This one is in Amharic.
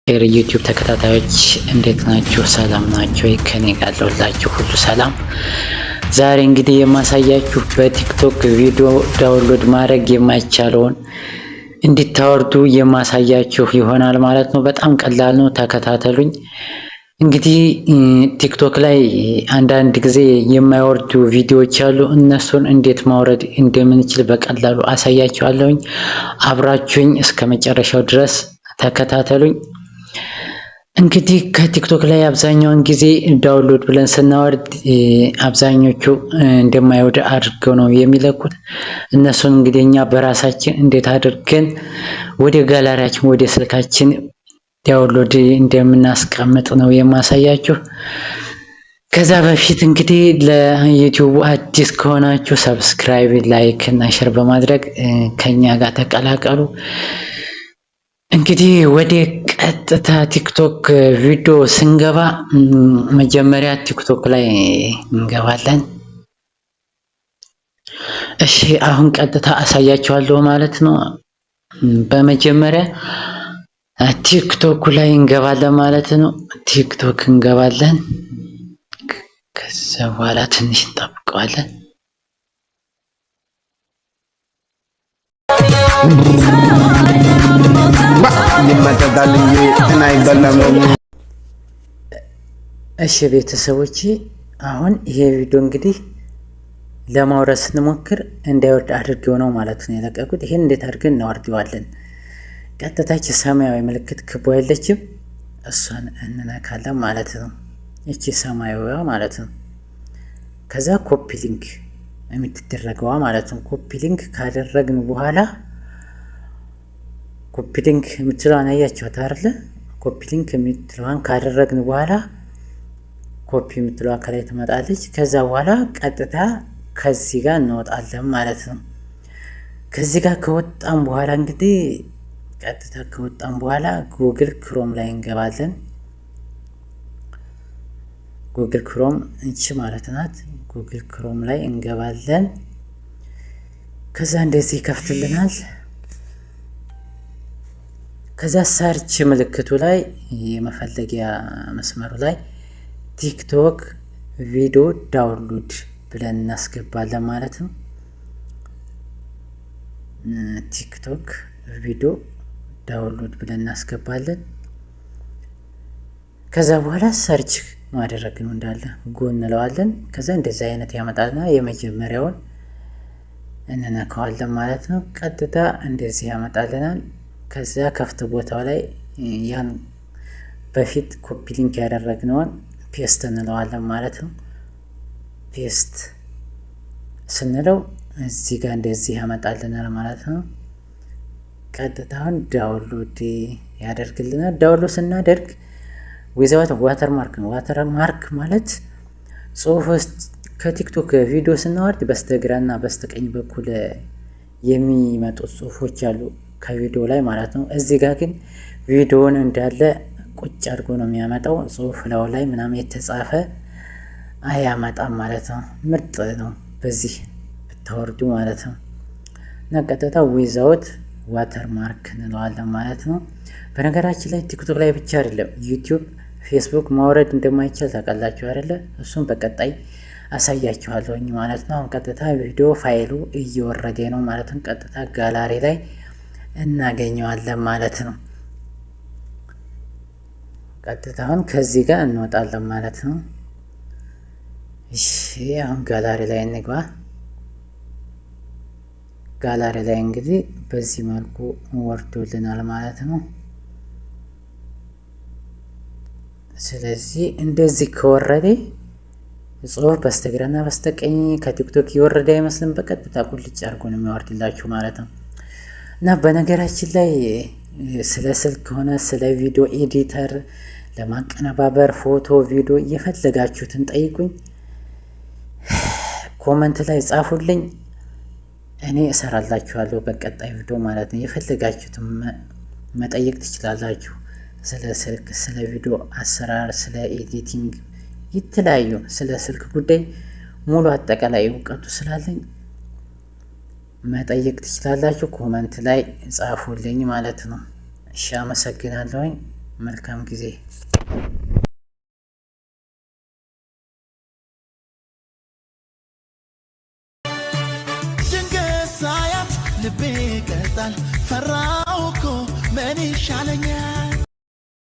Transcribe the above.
ዩቲዩብ ተከታታዮች እንዴት ናችሁ? ሰላም ናችሁ? ከኔ ጋር ያለሁላችሁ ሁሉ ሰላም። ዛሬ እንግዲህ የማሳያችሁ በቲክቶክ ቪዲዮ ዳውንሎድ ማድረግ የማይቻለውን እንድታወርዱ የማሳያችሁ ይሆናል ማለት ነው። በጣም ቀላል ነው፣ ተከታተሉኝ። እንግዲህ ቲክቶክ ላይ አንዳንድ ጊዜ የማይወርዱ ቪዲዮዎች አሉ። እነሱን እንዴት ማውረድ እንደምንችል በቀላሉ አሳያችኋለሁኝ። አብራችሁኝ እስከ መጨረሻው ድረስ ተከታተሉኝ። እንግዲህ ከቲክቶክ ላይ አብዛኛውን ጊዜ ዳውንሎድ ብለን ስናወርድ አብዛኞቹ እንደማይወድ አድርገው ነው የሚለቁት። እነሱን እንግዲህ እኛ በራሳችን እንዴት አድርገን ወደ ጋላሪያችን ወደ ስልካችን ዳውንሎድ እንደምናስቀምጥ ነው የማሳያችሁ። ከዛ በፊት እንግዲህ ለዩቲዩብ አዲስ ከሆናችሁ ሰብስክራይብ፣ ላይክ እና ሼር በማድረግ ከኛ ጋር ተቀላቀሉ። እንግዲህ ወደ ቀጥታ ቲክቶክ ቪዲዮ ስንገባ መጀመሪያ ቲክቶክ ላይ እንገባለን። እሺ አሁን ቀጥታ አሳያችኋለሁ ማለት ነው። በመጀመሪያ ቲክቶክ ላይ እንገባለን ማለት ነው። ቲክቶክ እንገባለን። ከዛ በኋላ ትንሽ እንጠብቀዋለን። እሺ ቤተሰቦች አሁን ይሄ ቪዲዮ እንግዲህ ለማውረድ ስንሞክር እንዳይወርድ አድርጌው ነው ማለት ነው የለቀቁት። ይሄን እንዴት አድርገን እናወርደዋለን? ቀጥታች ሰማያዊ ምልክት ክቦ ያለችም እሷን እንነካለን ማለት ነው። እቺ ሰማያዊዋ ማለት ነው። ከዛ ኮፒ ሊንክ የምትደረገዋ ማለት ነው። ኮፒ ሊንክ ካደረግን በኋላ ኮፒ ሊንክ የምትለዋን አያችኋት አይደለ? ኮፒ ሊንክ የምትለዋን ካደረግን በኋላ ኮፒ የምትለዋ ከላይ ትመጣለች። ከዛ በኋላ ቀጥታ ከዚህ ጋር እንወጣለን ማለት ነው። ከዚህ ጋር ከወጣን በኋላ እንግዲህ ቀጥታ ከወጣን በኋላ ጉግል ክሮም ላይ እንገባለን። ጉግል ክሮም እቺ ማለት ናት። ጉግል ክሮም ላይ እንገባለን። ከዛ እንደዚህ ይከፍትልናል። ከዛ ሰርች ምልክቱ ላይ የመፈለጊያ መስመሩ ላይ ቲክቶክ ቪዲዮ ዳውንሎድ ብለን እናስገባለን ማለት ነው። ቲክቶክ ቪዲዮ ዳውንሎድ ብለን እናስገባለን። ከዛ በኋላ ሰርች ማድረግ ነው እንዳለ ጎን እንለዋለን። ከዛ እንደዚህ አይነት ያመጣልና የመጀመሪያውን እንነካዋለን ማለት ነው። ቀጥታ እንደዚህ ያመጣልናል። ከዛ ከፍት ቦታው ላይ ያን በፊት ኮፒ ሊንክ ያደረግነውን ፔስት እንለዋለን ማለት ነው። ፔስት ስንለው እዚህ ጋር እንደዚህ ያመጣልናል ማለት ነው። ቀጥታውን ዳውንሎድ ያደርግልናል። ዳውንሎድ ስናደርግ ዊዛውት ዋተርማርክ ነው። ዋተርማርክ ማለት ጽሁፍ ውስጥ ከቲክቶክ ቪዲዮ ስናወርድ በስተግራና በስተቀኝ በኩል የሚመጡ ጽሁፎች አሉ ከቪዲዮ ላይ ማለት ነው። እዚህ ጋር ግን ቪዲዮውን እንዳለ ቁጭ አድርጎ ነው የሚያመጣው። ጽሁፍ ላው ላይ ምናምን የተጻፈ አያመጣም ማለት ነው። ምርጥ ነው በዚህ ብታወርዱ ማለት ነው። እና ቀጥታ ዊዛውት ዋተርማርክ እንለዋለን ማለት ነው። በነገራችን ላይ ቲክቶክ ላይ ብቻ አይደለም ዩቲዩብ፣ ፌስቡክ ማውረድ እንደማይቻል ታውቃላችሁ አይደለ? እሱም በቀጣይ አሳያችኋለሁኝ ማለት ነው። አሁን ቀጥታ ቪዲዮ ፋይሉ እየወረደ ነው ማለት ነው። ቀጥታ ጋላሪ ላይ እናገኘዋለን ማለት ነው። ቀጥታ አሁን ከዚህ ጋር እንወጣለን ማለት ነው። እሺ አሁን ጋላሪ ላይ እንግባ። ጋላሪ ላይ እንግዲህ በዚህ መልኩ ወርዶልናል ማለት ነው። ስለዚህ እንደዚህ ከወረደ ጽሁፍ በስተግራና በስተቀኝ ከቲክቶክ የወረደ አይመስልም። በቀጥታ ቁልጭ አድርጎ ነው የሚወርድላችሁ ማለት ነው። እና በነገራችን ላይ ስለ ስልክ ሆነ ስለ ቪዲዮ ኤዲተር ለማቀነባበር ፎቶ፣ ቪዲዮ እየፈለጋችሁትን ጠይቁኝ፣ ኮመንት ላይ ጻፉልኝ፣ እኔ እሰራላችኋለሁ በቀጣይ ቪዲዮ ማለት ነው። የፈለጋችሁትን መጠየቅ ትችላላችሁ። ስለ ስልክ፣ ስለ ቪዲዮ አሰራር፣ ስለ ኤዲቲንግ፣ የተለያዩ ስለ ስልክ ጉዳይ ሙሉ አጠቃላይ እውቀቱ ስላለኝ መጠየቅ ትችላላችሁ። ኮመንት ላይ ጻፉልኝ ማለት ነው። እሺ አመሰግናለሁኝ። መልካም ጊዜ። ድንገት ሳያት ልቤ ቀልጣል ፈራው እኮ ምን ይሻለኛል